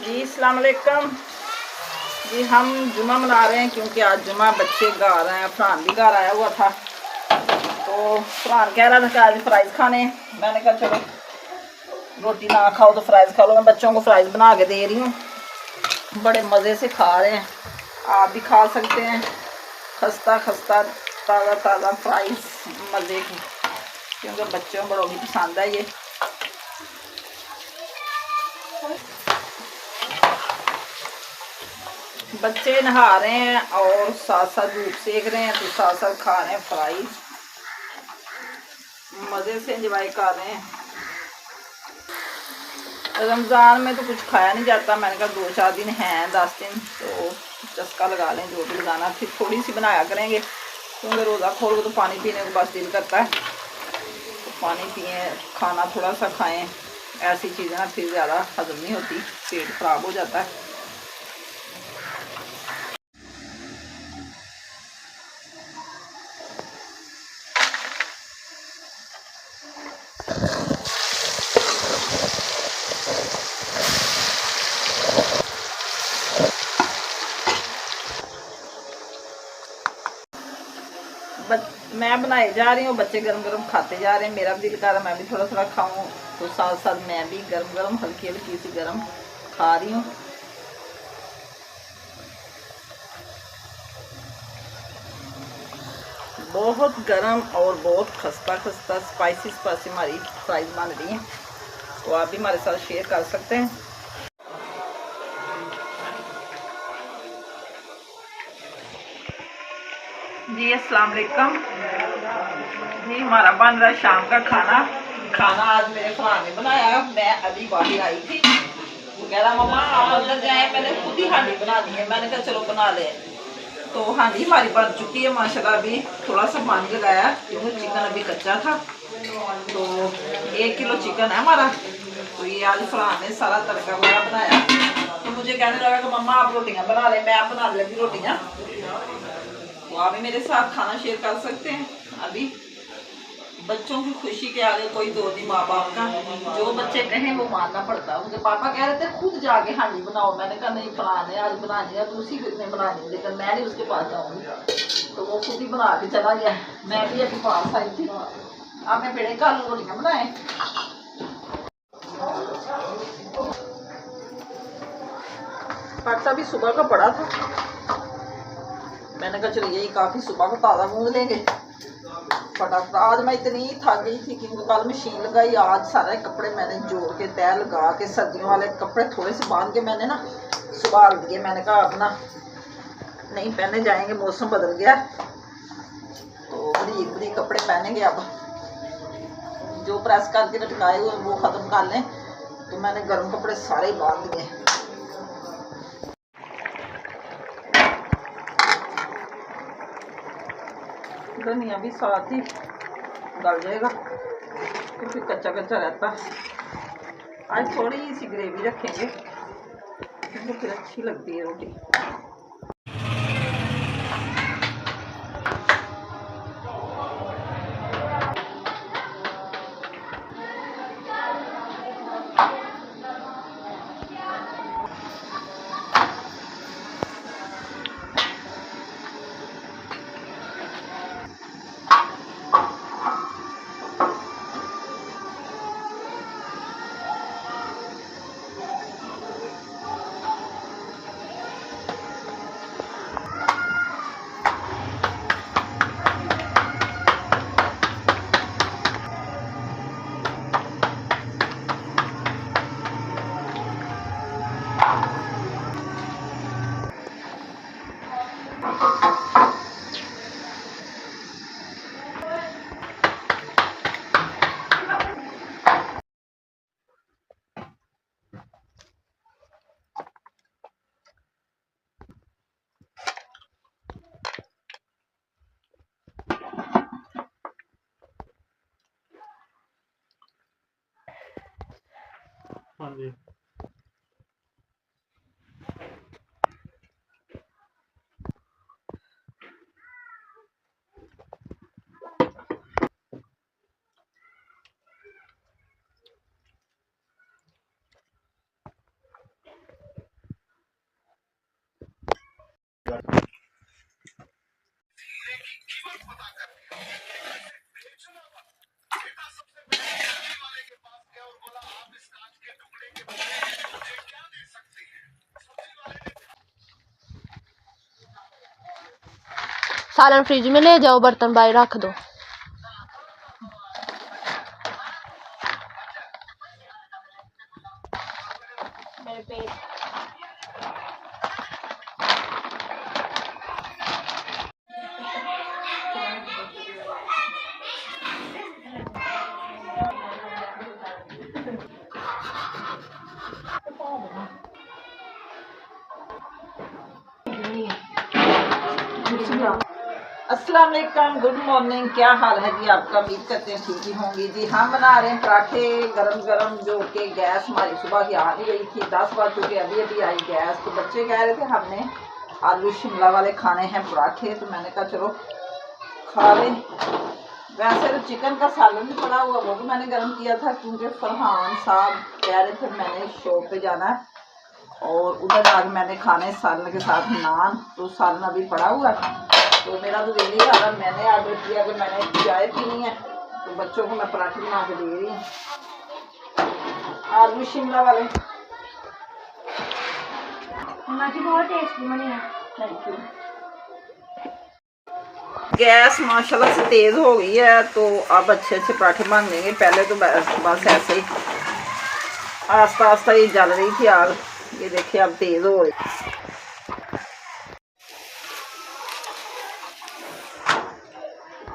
जी अस्सलाम वालेकुम जी। हम जुमा मना रहे हैं क्योंकि आज जुमा बच्चे घर आए हैं। फरहान भी घर आया हुआ था तो फरहान कह रहा था कि आज फ्राइज़ खाने। मैंने कहा चलो रोटी ना खाओ तो फ्राइज़ खा लो। मैं बच्चों को फ्राइज़ बना के दे रही हूँ, बड़े मज़े से खा रहे हैं। आप भी खा सकते हैं। खस्ता खस्ता ताज़ा ताज़ा फ्राइज़ मज़े की, क्योंकि बच्चों बड़ों की पसंद है ये। बच्चे नहा रहे हैं और साथ साथ धूप सेक रहे हैं तो साथ साथ खा रहे हैं फ्राइज़, मज़े से एंजॉय कर रहे हैं। रमज़ान में तो कुछ खाया नहीं जाता। मैंने कहा 2-4 दिन हैं, 10 दिन तो चस्का लगा लें जो भी लगाना। फिर थोड़ी सी बनाया करेंगे क्योंकि रोज़ा खोल तो पानी पीने को बस दिल करता है, तो पानी पिए, खाना थोड़ा सा खाएं। ऐसी चीज़ें ना फिर ज़्यादा हजम नहीं होती, पेट ख़राब हो जाता है। मैं बनाए जा रही हूँ, बच्चे गरम गरम खाते जा रहे हैं। मेरा भी दिल कर रहा है मैं भी थोड़ा थोड़ा खाऊं, तो साथ साथ मैं भी गरम गरम हल्की हल्की सी गरम खा रही हूँ। बहुत गरम और बहुत खस्ता खस्ता स्पाइसी स्पाइसी हमारी फ्राइज बन रही है, तो आप भी हमारे साथ शेयर कर सकते हैं। जी अस्सलाम वालेकुम जी। हमारा बन रहा है शाम का खाना। खाना आज मेरे फरहान ने बनाया। मैं अभी बाहर आई थी, वो कह रहा मम्मा आप अंदर जाए, मैंने खुद ही हांडी बना दी है। मैंने कहा चलो बना ले। तो हांडी हमारी बन चुकी है माशाल्लाह। अभी थोड़ा सा पानी लगाया क्योंकि चिकन अभी कच्चा था। तो 1 किलो चिकन है हमारा। तो ये आज फरहान ने सारा तड़का वगैरह बनाया, तो मुझे कहने लगा कि मम्मा आप रोटियां बना ले। मैं बना लगी रोटियां, तो आप भी मेरे साथ खाना शेयर कर सकते हैं। अभी बच्चों की खुशी के आगे कोई दो नहीं माँ बाप का। जो बच्चे कहें वो मानना पड़ता है। उनके पापा कह रहे थे खुद जाके हांडी बनाओ। मैंने कहा नहीं फरहान है आज बनानी है तो उसी ने बनानी, लेकिन मैं नहीं उसके पास जाऊँगी। तो वो खुद ही बना के चला गया। मैं भी अभी पास आई थी। अब मैं बेड़े का आलू रोटियाँ बनाए। आटा भी सुबह का पड़ा था। मैंने कहा चलो यही काफ़ी, सुबह को ताज़ा गूंद लेंगे फटाफट। आज मैं इतनी थक गई थी क्योंकि कल मशीन लगाई। आज सारे कपड़े मैंने जोड़ के तय लगा के, सर्दियों वाले कपड़े थोड़े से बांध के मैंने ना सुबह दिए। मैंने कहा अब ना नहीं पहने जाएंगे, मौसम बदल गया तो बरीक बरीक कपड़े पहनेंगे। अब जो प्रेस करके लटकाए हुए वो ख़त्म कर लें, तो मैंने गर्म कपड़े सारे बांध दिए। धनिया भी साथ ही गल जाएगा क्योंकि कच्चा कच्चा रहता है। आज थोड़ी सी ग्रेवी रखेंगे क्योंकि फिर अच्छी लगती है रोटी। हाँ जी। सालन फ्रिज में ले जाओ, बर्तन बाहर रख दो। मेरे पेट अस्सलाम वालेकुम, गुड मॉर्निंग। क्या हाल है जी आपका? उम्मीद करते हैं ठीक ही होंगी जी। हम बना रहे हैं पराठे गरम गरम, जो कि गैस हमारी सुबह की आ नहीं गई थी। 10 बज चुके, अभी अभी आई गैस। तो बच्चे कह रहे थे हमने आलू शिमला वाले खाने हैं पराठे, तो मैंने कहा चलो खा लें। वैसे तो चिकन का सालन भी पड़ा हुआ, वो भी मैंने गर्म किया था, क्योंकि फरहान साहब कह रहे थे मैंने शॉप पे जाना है, और उधर आज मैंने खाने सालन के साथ नान। तो सालन अभी पड़ा हुआ है, तो मेरा तो दिल नहीं कर रहा। मैंने ऑर्डर किया कि मैंने चाय पीनी है, तो बच्चों को मैं पराठे बना के दे रही हूँ आलू शिमला वाले। बहुत टेस्टी बनी है। Thank you. गैस माशाल्लाह से तेज़ हो गई है, तो अब अच्छे अच्छे पराठे बन देंगे। पहले तो बस ऐसे ही आस्ता आस्ता ही जल रही थी आग। ये देखिए अब तेज़ हो गई।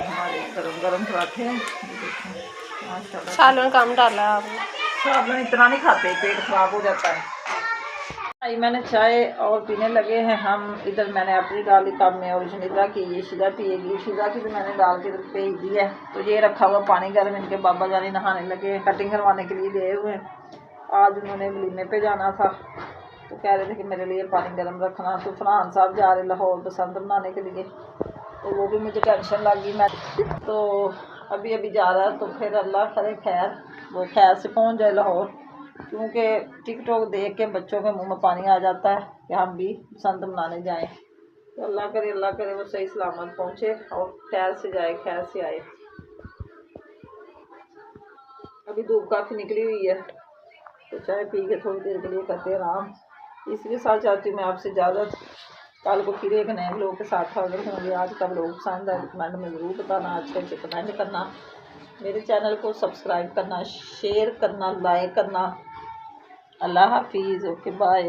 हमारे गरम गरम पराठे हैं, माशाल्लाह। सालन कम डाला है आपने। सालन इतना नहीं खाते, पेट खराब हो जाता है। भाई मैंने चाय और पीने लगे हैं हम। इधर मैंने अपनी डाली कप में, और शिदा की, ये शिदा पिएगी। शिदा की तो मैंने डाल के भेज दी है। तो ये रखा हुआ पानी गर्म, इनके बाबा जानी नहाने लगे, कटिंग करवाने के लिए गए हुए हैं। आज उन्होंने वलीमे पे जाना था, तो कह रहे थे कि मेरे लिए पानी गर्म रखना। तो फरहान साहब जा रहे लाहौर बसंत बनाने के लिए, तो वो भी मुझे टेंशन लग गई। मैं तो अभी अभी जा रहा है, तो फिर अल्लाह करे खैर, वो खैर से पहुंच जाए लाहौर, क्योंकि टिकटॉक देख के बच्चों के मुंह में पानी आ जाता है कि हम भी बसंत मनाने जाएं। तो अल्लाह करे वो सही सलामत पहुंचे और खैर से जाए, खैर से आए। अभी धूप काफ़ी निकली हुई है, तो चाय पी के थोड़ी देर के लिए करते आराम। इसके साथ चाहती हूँ मैं आपसे इजाज़त। कल को फिर एक नए ब्लॉग के साथ हाजिर होंगे। आज का ब्लॉग पसंद है कमेंट में ज़रूर बताना, अच्छे अच्छे कमेंट करना, मेरे चैनल को सब्सक्राइब करना, शेयर करना, लाइक करना। अल्लाह हाफिज़, ओके बाय।